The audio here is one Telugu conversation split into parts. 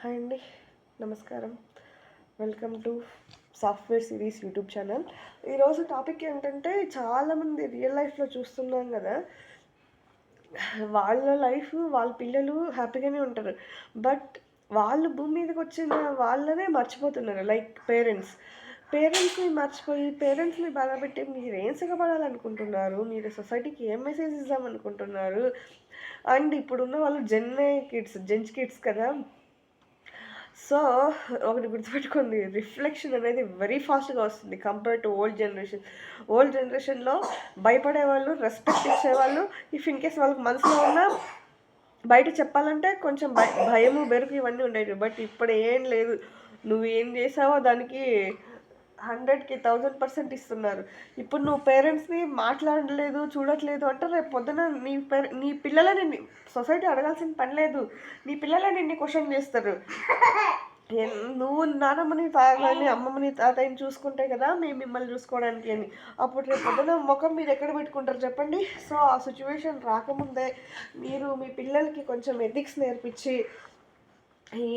హాయ్ అండి, నమస్కారం. Welcome to software series YouTube channel. ఈరోజు టాపిక్ ఏంటంటే, చాలామంది రియల్ లైఫ్లో చూస్తున్నాం కదా, వాళ్ళ లైఫ్ వాళ్ళ పిల్లలు హ్యాపీగానే ఉంటారు. బట్ వాళ్ళు భూమి మీదకి వచ్చిన వాళ్ళనే మర్చిపోతున్నారు. లైక్ పేరెంట్స్ని మర్చిపోయి పేరెంట్స్ని బాధపెట్టి మీరు ఏం సుఖపడాలనుకుంటున్నారు, మీరు సొసైటీకి ఏం మెసేజ్ ఇద్దామనుకుంటున్నారు. అండ్ ఇప్పుడున్న వాళ్ళు జెన్స్ కిడ్స్ కదా. సో, ఒకటి గుర్తుపెట్టుకోండి, రిఫ్లెక్షన్ అనేది వెరీ ఫాస్ట్‌గా వస్తుంది compare to old generation. Old జనరేషన్‌లో భయపడేవాళ్ళు, రెస్పెక్ట్ ఇచ్చేవాళ్ళు. ఇఫ్ ఇన్ కేస్ వాళ్ళకి మనసులో ఉన్న బయట చెప్పాలంటే కొంచెం భయము, బెరుకు ఇవన్నీ ఉండేవి. బట్ ఇప్పుడు ఏం లేదు. నువ్వు ఏం చేసావో దానికి 100కి 1000% ఇస్తున్నారు. ఇప్పుడు నువ్వు పేరెంట్స్‌ని మాట్లాడలేదు, చూడట్లేదు అంటే రేపు పొద్దున నీ పిల్లలే సొసైటీ అడగాల్సిన పని లేదు. నీ పిల్లలే నిన్ను క్వెషన్ చేస్తారు. నువ్వు నానమ్మని, తాతని, అమ్మమ్మని, తాతయ్యని చూసుకుంటే కదా మేము మిమ్మల్ని చూసుకోవడానికి అని. అప్పుడు రేపు పొద్దున ముఖం మీరు ఎక్కడ పెట్టుకుంటారు చెప్పండి. సో ఆ సిచ్యువేషన్ రాకముందే మీరు మీ పిల్లలకి కొంచెం ఎథిక్స్ నేర్పించి,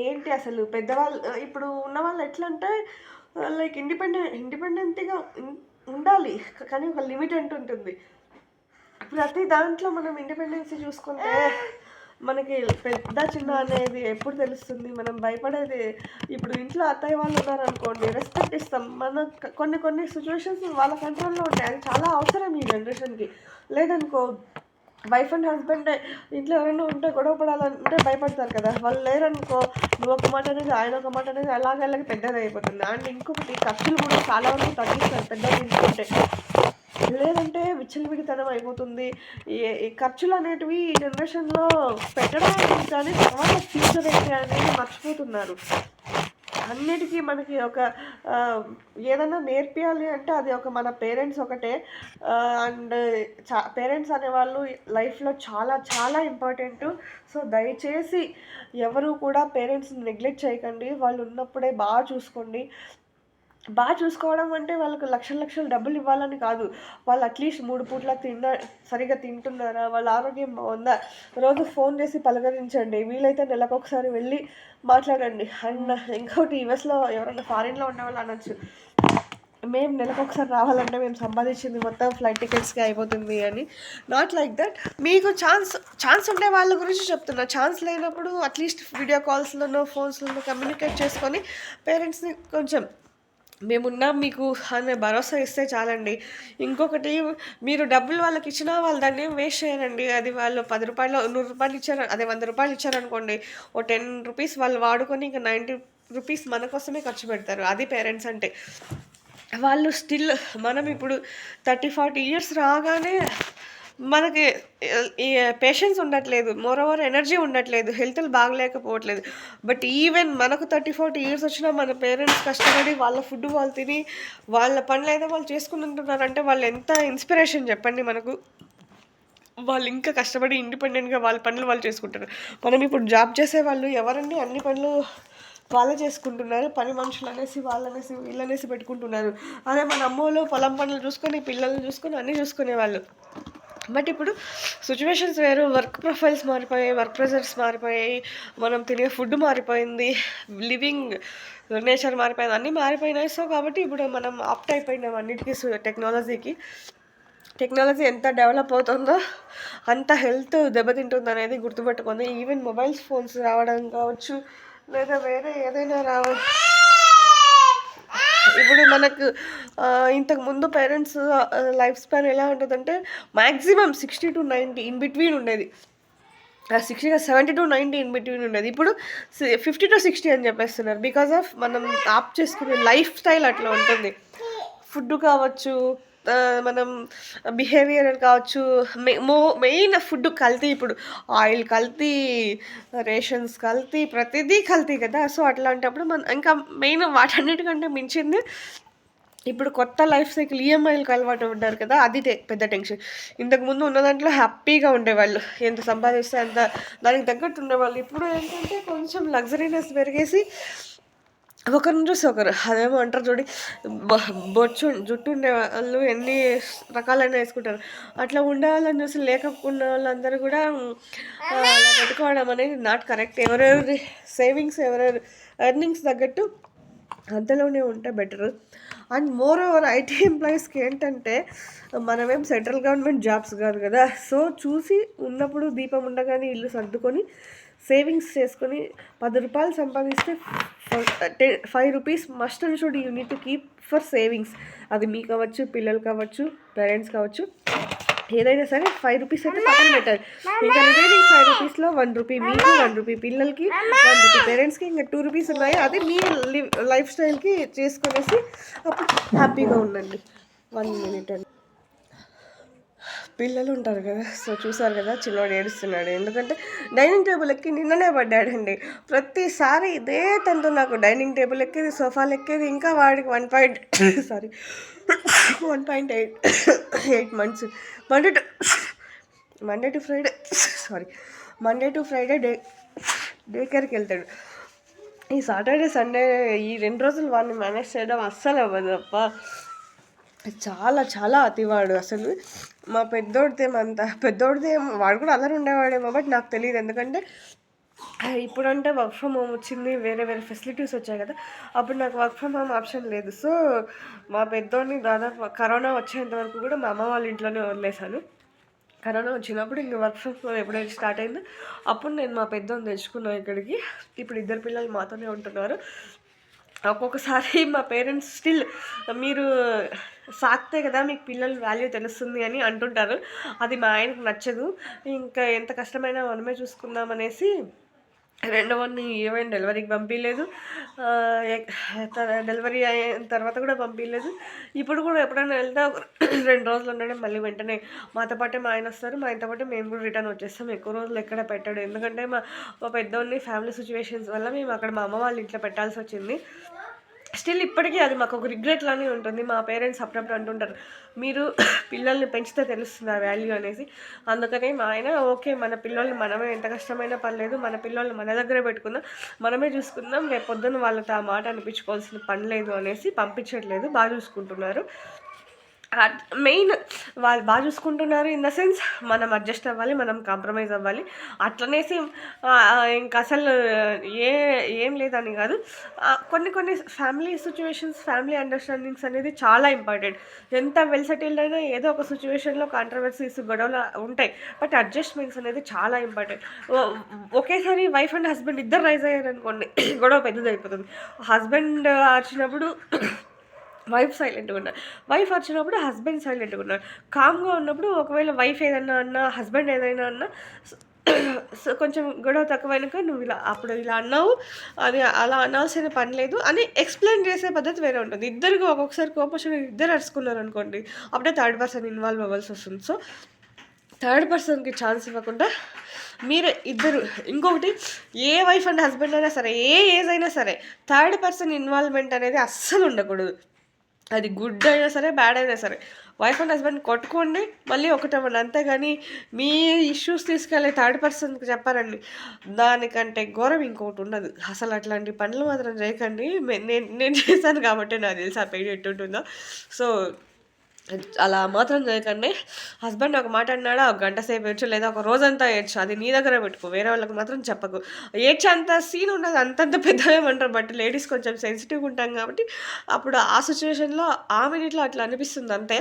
ఏంటి అసలు పెద్దవాళ్ళు ఇప్పుడు ఉన్నవాళ్ళు ఎట్లా అంటే లైక్ ఇండిపెండెంట్గా ఉండాలి. కానీ ఒక లిమిట్ అంటుంటుంది. ప్రతి దాంట్లో మనం ఇండిపెండెన్సీ చూసుకుంటే మనకి పెద్ద చిన్న అనేది ఎప్పుడు తెలుస్తుంది. మనం భయపడేది ఇప్పుడు ఇంట్లో అత్తయ్య వాళ్ళు ఉన్నారనుకోండి, రెస్పెక్ట్ ఇస్తాం. కొన్ని సిచ్యువేషన్స్ వాళ్ళ కంట్రోల్లో ఉంటాయి. అది చాలా అవసరం ఈ జనరేషన్కి. లేదనుకో, వైఫ్ అండ్ హస్బెండ్ ఇంట్లో ఎవరైనా ఉంటే గొడవ పడాలంటే భయపడతారు కదా. వాళ్ళు లేరనుకో, నువ్వు ఒక మాట అనేది ఆయన ఒక మాట అనేది అలాగే పెద్దది అయిపోతుంది. అండ్ ఇంకొకటి, ఖర్చులు కూడా చాలా వరకు తగ్గిస్తారు పెద్దగా తీసుకుంటే. లేదంటే విచ్చలవిడితనం అయిపోతుంది. ఈ ఖర్చులు అనేటివి ఈ జనరేషన్లో పెట్టడం కానీ తర్వాత ఫ్యూచర్ ఏంటి అనేది మర్చిపోతున్నారు. అన్నిటికీ మనకి ఒక ఏదైనా నేర్పియాలి అంటే అది మన పేరెంట్స్ ఒకటే. అండ్ పేరెంట్స్ అనేవాళ్ళు లైఫ్లో చాలా చాలా ఇంపార్టెంటు. సో దయచేసి ఎవరు కూడా పేరెంట్స్ని నెగ్లెక్ట్ చేయకండి. వాళ్ళు ఉన్నప్పుడే బాగా చూసుకోండి. బాగా చూసుకోవడం అంటే వాళ్ళకు లక్షలు డబ్బులు ఇవ్వాలని కాదు. వాళ్ళు అట్లీస్ట్ 3 పూట్ల సరిగ్గా తింటున్నారా, వాళ్ళ ఆరోగ్యం బాగుందా, రోజు ఫోన్ చేసి పలకరించండి. వీలైతే నెలకొకసారి వెళ్ళి మాట్లాడండి. అండ్ ఇంకోటి, యూఎస్లో ఎవరైనా ఫారిన్లో ఉన్న వాళ్ళు అనొచ్చు, మేము నెలకొకసారి రావాలంటే మేము సంపాదించింది మొత్తం ఫ్లైట్ టికెట్స్కి అయిపోతుంది అని. Not like that. మీకు ఛాన్స్ ఉండే వాళ్ళ గురించి చెప్తున్నా. ఛాన్స్ లేనప్పుడు అట్లీస్ట్ వీడియో కాల్స్లోనో ఫోన్స్లోనో కమ్యూనికేట్ చేసుకొని పేరెంట్స్ని కొంచెం మేమున్నాం మీకు అనే భరోసా ఇస్తే చాలండి. ఇంకొకటి, మీరు డబ్బులు వాళ్ళకి ఇచ్చినా వాళ్ళు దాన్ని ఏం వేస్ట్ చేయరండి. అది వాళ్ళు 10 రూపాయలు 100 రూపాయలు ఇచ్చారు, అదే 100 రూపాయలు ఇచ్చారనుకోండి, ఓ 10 రూపీస్ వాళ్ళు వాడుకొని ఇంకా 90 రూపీస్ మన కోసమే ఖర్చు పెడతారు. అది పేరెంట్స్ అంటే. వాళ్ళు స్టిల్, మనం ఇప్పుడు 30-40 ఇయర్స్ రాగానే మనకి ఈ పేషెన్స్ ఉండట్లేదు, మోరోవర్ ఎనర్జీ ఉండట్లేదు, హెల్త్లు బాగలేకపోవట్లేదు. బట్ ఈవెన్ మనకు 30-40 ఇయర్స్ వచ్చినా మన పేరెంట్స్ కష్టపడి వాళ్ళ ఫుడ్ వాళ్ళు తిని వాళ్ళ పనులు అయితే వాళ్ళు చేసుకుని ఉంటున్నారంటే వాళ్ళు ఎంత ఇన్స్పిరేషన్ చెప్పండి మనకు. వాళ్ళు ఇంకా కష్టపడి ఇండిపెండెంట్గా వాళ్ళ పనులు వాళ్ళు చేసుకుంటారు. మనం ఇప్పుడు జాబ్ చేసే వాళ్ళు ఎవరండి అన్ని పనులు వాళ్ళే చేసుకుంటున్నారు. పని మనుషులు అనేసి వాళ్ళనేసి వీళ్ళనేసి పెట్టుకుంటున్నారు. అదే మన అమ్మోళ్ళు పొలం పనులు చూసుకొని పిల్లల్ని చూసుకొని అన్నీ చూసుకునేవాళ్ళు. బట్ ఇప్పుడు సిచ్యువేషన్స్ వేరు, వర్క్ ప్రొఫైల్స్ మారిపోయాయి, వర్క్ ప్రెజర్స్ మారిపోయాయి, మనం తినే ఫుడ్ మారిపోయింది, లివింగ్ నేచర్ మారిపోయింది, అన్నీ మారిపోయినాయి. సో కాబట్టి ఇప్పుడు మనం ఆప్ట్ అయిపోయినాం అన్నిటికీ. టెక్నాలజీ ఎంత డెవలప్ అవుతుందో అంత హెల్త్ దెబ్బతింటుంది అనేది గుర్తుపెట్టుకుంది. ఈవెన్ మొబైల్స్ ఫోన్స్ రావడం కావచ్చు, లేదా వేరే ఏదైనా రావచ్చు. ఇప్పుడు మనకు ఇంతకుముందు పేరెంట్స్ లైఫ్ స్పాన్ ఎలా ఉంటుందంటే మ్యాక్సిమం 60-90 ఇన్ బిట్వీన్ ఉండేది. 70-90 ఇన్ బిట్వీన్ ఉండేది. ఇప్పుడు 50-60 అని చెప్పేస్తున్నారు. బికాజ్ ఆఫ్ మనం ఆప్ చేసుకునే లైఫ్ స్టైల్ అట్లా ఉంటుంది. ఫుడ్ కావచ్చు, మనం బిహేవియర్ కావచ్చు, మెయిన్ ఫుడ్ కల్తీ. ఇప్పుడు ఆయిల్ కల్తీ, రేషన్స్ కల్తీ, ప్రతిదీ కల్తీ కదా. సో అట్లాంటప్పుడు ఇంకా మెయిన్ వాటన్నిటికంటే మించింది ఇప్పుడు కొత్త లైఫ్ సైకిల్, ఈఎంఐలకు అలవాటు ఉంటారు కదా, అది పెద్ద టెన్షన్. ఇంతకుముందు ఉన్న దాంట్లో హ్యాపీగా ఉండేవాళ్ళు, ఎంత సంపాదిస్తే అంత దానికి తగ్గట్టు ఉండేవాళ్ళు. ఇప్పుడు ఏంటంటే కొంచెం లగ్జరీనెస్ పెరిగేసి ఒకరిని చూసి ఒకరు అదేమో అంటారు చూడి జుట్టు ఉండే వాళ్ళు ఎన్ని రకాలైన వేసుకుంటారు. అట్లా ఉండే వాళ్ళని చూసి లేకుండా వాళ్ళందరూ కూడా అలా పెట్టుకోవడం అనేది నాట్ కరెక్ట్. ఎవరెవరి సేవింగ్స్ ఎవరెవరి ఎర్నింగ్స్ తగ్గట్టు అంతలోనే ఉంటే better. And more over IT ఎంప్లాయీస్కి ఏంటంటే మనమేం సెంట్రల్ గవర్నమెంట్ జాబ్స్ కాదు కదా. సో చూసి ఉన్నప్పుడు దీపం ఉండగానే ఇల్లు సర్దుకొని సేవింగ్స్ చేసుకొని 10 రూపాయలు సంపాదిస్తే 5 rupees must and should you need to keep for savings. అది మీకు కావచ్చు, పిల్లలు కావచ్చు, పేరెంట్స్ కావచ్చు, ఏదైనా సరే 5 రూపీస్ అయితే పక్కన పెట్టాలి. ఇంకా రిమైనింగ్ 5 రూపీస్లో 1 రూపీ మీకు, 1 రూపీ పిల్లలకి, 1 రూపీ పేరెంట్స్కి, ఇంకా 2 రూపీస్ ఉన్నాయి. అది మీ లైఫ్ స్టైల్కి చేసుకునేసి అప్పుడు హ్యాపీగా ఉండండి. 1 మినిట్ అండి. పిల్లలు ఉంటారు కదా, సో చూసారు కదా చిన్నవాడు ఏడుస్తున్నాడు. ఎందుకంటే డైనింగ్ టేబుల్ ఎక్కి నిన్ననే పడ్డాడండి. ప్రతిసారి ఇదే తంతు నాకు. డైనింగ్ టేబుల్ ఎక్కేది, సోఫాలు ఎక్కేది, ఇంకా వాడికి 1.8 months. Monday to Friday day కేర్కి వెళ్తాడు. ఈ సాటర్డే సండే ఈ 2 రోజులు వాడిని మేనేజ్ చేయడం అస్సలు అవ్వదు అప్ప. చాలా చాలా అతివాడు అసలు. మా పెద్దోడిదే వాడు కూడా అల్లరి ఉండేవాడేమో, బట్ నాకు తెలియదు. ఎందుకంటే ఇప్పుడంటే వర్క్ ఫ్రమ్ హోమ్ వచ్చింది, వేరే వేరే ఫెసిలిటీస్ వచ్చాయి కదా. అప్పుడు నాకు వర్క్ ఫ్రమ్ హోమ్ ఆప్షన్ లేదు. సో మా పెద్దోడిని దాదాపు కరోనా వచ్చేంత వరకు కూడా మా అమ్మ వాళ్ళ ఇంట్లోనే వదిలేశాను. కరోనా వచ్చినప్పుడు ఇంక వర్క్ ఫ్రమ్ హోమ్ ఎప్పుడైతే స్టార్ట్ అయిందో అప్పుడు నేను మా పెద్దోడిని తెచ్చుకున్నాను ఇక్కడికి. ఇప్పుడు 2 పిల్లలు మాతోనే ఉంటున్నారు. ఒక్కొక్కసారి మా పేరెంట్స్ స్టిల్ మీరు సాకితే కదా మీకు పిల్లల వాల్యూ తెలుస్తుంది అని అంటుంటారు. అది మా ఆయనకు నచ్చదు. ఇంకా ఎంత కష్టమైనా మనమే చూసుకుందాం అనేసి రెండవని ఈవెన్ డెలివరీకి పంపించలేదు, డెలివరీ అయిన తర్వాత కూడా పంపించలేదు. ఇప్పుడు కూడా ఎప్పుడైనా వెళ్తే 2 రోజులు ఉండడం, మళ్ళీ వెంటనే మాతో పాటే మా ఆయన వస్తారు, మా ఆయనతో పాటే మేము కూడా రిటర్న్ వచ్చేస్తాం. ఎక్కువ రోజులు ఎక్కడ పెట్టాడు. ఎందుకంటే మా పెద్దోడిని ఫ్యామిలీ సిచ్యువేషన్స్ వల్ల మేము అక్కడ మా అమ్మ వాళ్ళ ఇంట్లో పెట్టాల్సి వచ్చింది. స్టిల్ ఇప్పటికీ అది మాకు ఒక రిగ్రెట్ లానే ఉంటుంది. మా పేరెంట్స్ అప్పుడప్పుడు అంటుంటారు, మీరు పిల్లల్ని పెంచితే తెలుస్తుంది ఆ వాల్యూ అనేసి. అందుకని మా ఆయన ఓకే, మన పిల్లల్ని మనమే ఎంత కష్టమైనా పర్లేదు, మన పిల్లల్ని మన దగ్గరే పెట్టుకుందాం, మనమే చూసుకుందాం, రేపు పొద్దున్న వాళ్ళతో ఆ మాట అనిపించుకోవాల్సిన పని లేదు అనేసి పంపించట్లేదు. బాగా చూసుకుంటున్నారు. మెయిన్ వాళ్ళు బాగా చూసుకుంటున్నారు ఇన్ ద సెన్స్ మనం అడ్జస్ట్ అవ్వాలి, మనం కాంప్రమైజ్ అవ్వాలి. అట్లనేసి ఇంకా అసలు ఏం లేదని కాదు. కొన్ని ఫ్యామిలీ సిచ్యువేషన్స్, ఫ్యామిలీ అండర్స్టాండింగ్స్ అనేది చాలా ఇంపార్టెంట్. ఎంత వెల్ సెటిల్డ్ అయినా ఏదో ఒక సిచ్యువేషన్లో కాంట్రవర్సీస్, గొడవలు ఉంటాయి. బట్ అడ్జస్ట్మెంట్స్ అనేది చాలా ఇంపార్టెంట్. ఒకేసారి వైఫ్ అండ్ హస్బెండ్ ఇద్దరు రైజ్ అయ్యారు అనుకోండి, గొడవ పెద్దది అయిపోతుంది. హస్బెండ్ అరిచినప్పుడు వైఫ్ సైలెంట్గా ఉన్నారు, వైఫ్ వచ్చినప్పుడు హస్బెండ్ సైలెంట్గా ఉన్నారు. కామ్గా ఉన్నప్పుడు ఒకవేళ వైఫ్ ఏదన్నా అన్నా, హస్బెండ్ ఏదైనా అన్నా, సో కొంచెం గొడవ తక్కువైనాక నువ్వు అప్పుడు ఇలా అన్నావు, అది అలా అనాల్సిన పని లేదు అని ఎక్స్ప్లెయిన్ చేసే పద్ధతి వేరే ఉంటుంది. ఇద్దరికి ఒక్కొక్కసారి కోపం ఇద్దరు అరుచుకున్నారు అనుకోండి, అప్పుడే థర్డ్ పర్సన్ ఇన్వాల్వ్ అవ్వాల్సి వస్తుంది. సో థర్డ్ పర్సన్కి ఛాన్స్ ఇవ్వకుండా మీరు ఇద్దరు, ఇంకొకటి ఏ వైఫ్ అండ్ హస్బెండ్ అయినా సరే, ఏ ఏజ్ అయినా సరే, థర్డ్ పర్సన్ ఇన్వాల్వ్మెంట్ అనేది అస్సలు ఉండకూడదు. అది గుడ్ అయినా సరే, బ్యాడ్ అయినా సరే, వైఫ్ అండ్ హస్బెండ్ కొట్టుకోండి, మళ్ళీ ఒకటవ్వండి. అంతేగాని మీ ఇష్యూస్ తీసుకెళ్ళి థర్డ్ పర్సన్కి చెప్పారండి, దానికంటే ఘోరం ఇంకొకటి ఉండదు. అసలు అట్లాంటి పనులు మాత్రం చేయకండి. నేను చేశాను కాబట్టి నాకు తెలుసు ఆ పెయిన్ ఎట్టుంటుందో. సో అలా మాత్రం చేయకండి. హస్బెండ్ ఒక మాట అన్నాడా, ఒక గంట సేపు ఏడ్చు, లేదా ఒక రోజంతా ఏడ్చు, అది నీ దగ్గర పెట్టుకో, వేరే వాళ్ళకి మాత్రం చెప్పకు. ఏడ్చే అంత సీన్ ఉండదు, అంతంత పెద్దవేమంటారు. బట్ లేడీస్ కొంచెం సెన్సిటివ్గా ఉంటాం కాబట్టి అప్పుడు ఆ సిచ్యువేషన్లో ఆ మినిట్లో అట్లా అనిపిస్తుంది అంతే.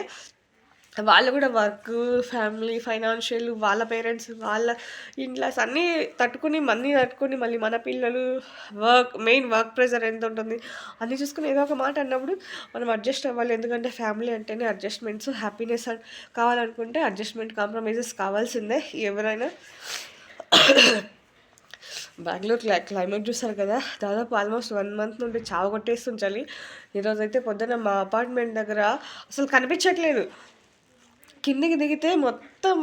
వాళ్ళు కూడా వర్క్, ఫ్యామిలీ, ఫైనాన్షియల్, వాళ్ళ పేరెంట్స్, వాళ్ళ ఇన్లాస్ అన్నీ తట్టుకుని మళ్ళీ మన పిల్లలు, మెయిన్ వర్క్ ప్రెషర్ ఎంత ఉంటుంది అన్నీ చూసుకుని ఏదో ఒక మాట అన్నప్పుడు మనం అడ్జస్ట్ అవ్వాలి. ఎందుకంటే ఫ్యామిలీ అంటేనే అడ్జస్ట్మెంట్స్, హ్యాపీనెస్ కావాలనుకుంటే అడ్జస్ట్మెంట్, కాంప్రమైజెస్ కావాల్సిందే ఎవరైనా. బెంగళూరు క్లైమేట్ చూస్తారు కదా, దాదాపు ఆల్మోస్ట్ 1 మంత్ నుండి చావ కొట్టేస్తుంది చలి. ఈరోజైతే పొద్దున్న మా అపార్ట్మెంట్ దగ్గర అసలు కనిపించట్లేదు. కిందికి దిగితే మొత్తం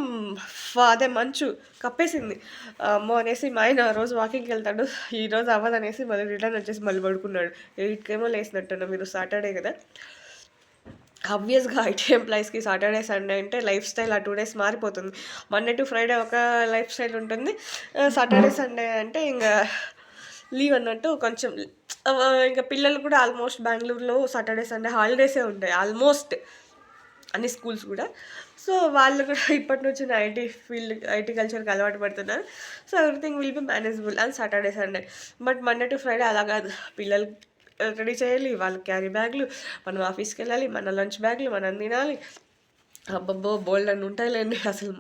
అదే మంచు కప్పేసింది. అమ్మో అనేసి మా ఆయన రోజు వాకింగ్కి వెళ్తాడు, ఈరోజు అవ్వదనేసి మళ్ళీ రిటర్న్ వచ్చేసి మళ్ళీ పడుకున్నాడు. 8కేమో లేసినట్టున్నా. మీరు సాటర్డే కదా, ఆబ్వియస్గా ఐటీ ఎంప్లాయీస్కి సాటర్డే సండే అంటే లైఫ్ స్టైల్ ఆ 2 డేస్ మారిపోతుంది. మండే టు ఫ్రైడే ఒక లైఫ్ స్టైల్ ఉంటుంది, సాటర్డే సండే అంటే ఇంకా లీవ్ అన్నట్టు కొంచెం ఇంకా పిల్లలు కూడా ఆల్మోస్ట్ బెంగుళూరులో సాటర్డే, సండే హాలిడేసే ఉంటాయి ఆల్మోస్ట్ అన్ని స్కూల్స్ కూడా. సో, వాళ్ళు కూడా ఇప్పటి నుంచి ఐటీ కల్చర్‌కి అలవాటు పడుతున్నారు. So, everything will be manageable on Saturday, Sunday. But Monday to Friday అలా కాదు. పిల్లలు రెడీ చేయాలి, వాళ్ళ క్యారీ బ్యాగులు, మనం ఆఫీస్‌కెళ్ళాలి, మన లంచ్ బ్యాగులు మనం తినాలి. అబ్బబ్బో! బోలెడన్ని ఉంటాయిలెండి. అసలు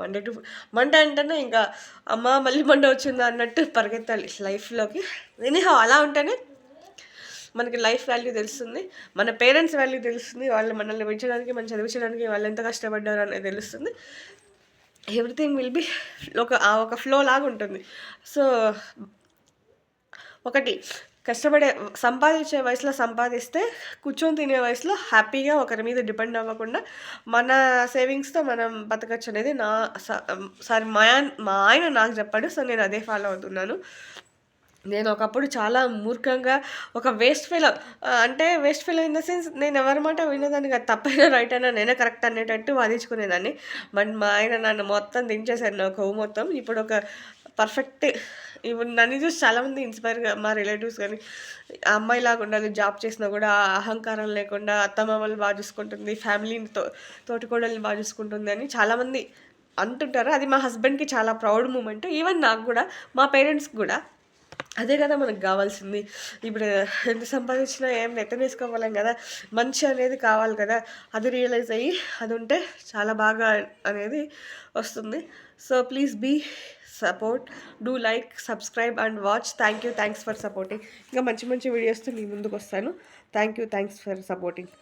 మండే అంటేనే ఇంకా అమ్మ మళ్ళీ మండే వచ్చిందా అన్నట్టు పరిగెత్తాలి లైఫ్‌లోకి. ఎనీహౌ అలా ఉంటేనే మనకి లైఫ్ వాల్యూ తెలుస్తుంది. మన పేరెంట్స్ వాల్యూ తెలుస్తుంది. వాళ్ళు మనల్ని పెంచడానికి, మనం చదివించడానికి వాళ్ళు ఎంత కష్టపడ్డారు అనేది తెలుస్తుంది. ఎవ్రీథింగ్ విల్ బి ఒక ఫ్లో లాగా ఉంటుంది. సో, ఒకటి సంపాదించే వయసులో సంపాదిస్తే, కూర్చొని తినే వయసులో హ్యాపీగా ఒకరి మీద డిపెండ్ అవ్వకుండా మన సేవింగ్స్‌తో మనం బతకచ్చనేది సారీ మా ఆయన నాకు చెప్పాడు. సో, నేను అదే ఫాలో అవుతున్నాను. నేను ఒకప్పుడు చాలా మూర్ఖంగా ఒక అంటే waste fellow in the sense నేను ఎవరి మాట వినేదాన్ని కాదు. తప్పైనా రైట్ అయినా నేనే కరెక్ట్ అనేటట్టు వాదించుకునేదాన్ని. బట్ మా ఆయన నన్ను మొత్తం దించేసారు నా కొవ్వు మొత్తం. ఇప్పుడు ఒక పర్ఫెక్ట్ ఇప్పుడు నన్ను చూసి చాలామంది ఇన్‌స్పైర్‌గా మా రిలేటివ్స్ గానీ, అమ్మాయిలాగా ఉండాలి, జాబ్ చేసినా కూడా అహంకారం లేకుండా అత్తమామల్ని బాగా చూసుకుంటుంది, ఫ్యామిలీని తోటికోడల్ని బాగా చూసుకుంటుంది అని చాలామంది అంటుంటారు. అది మా హస్బెండ్‌కి చాలా ప్రౌడ్ మూమెంట్. ఈవెన్ నాకు కూడా, మా పేరెంట్స్‌కి కూడా. అదే కదా మనకు కావాల్సింది. ఇప్పుడు ఎంత సంపాదించినా ఏం నెత్తనేసుకోలేం కదా! మంచి అనేది కావాలి కదా! అది రియలైజ్ అయ్యి అది ఉంటే చాలా బాగా అనేది వస్తుంది. So, please support. Do like, subscribe and watch. Thanks for supporting. ఇంకా మంచి మంచి వీడియోస్‌తో మీ ముందుకొస్తాను. Thanks for supporting.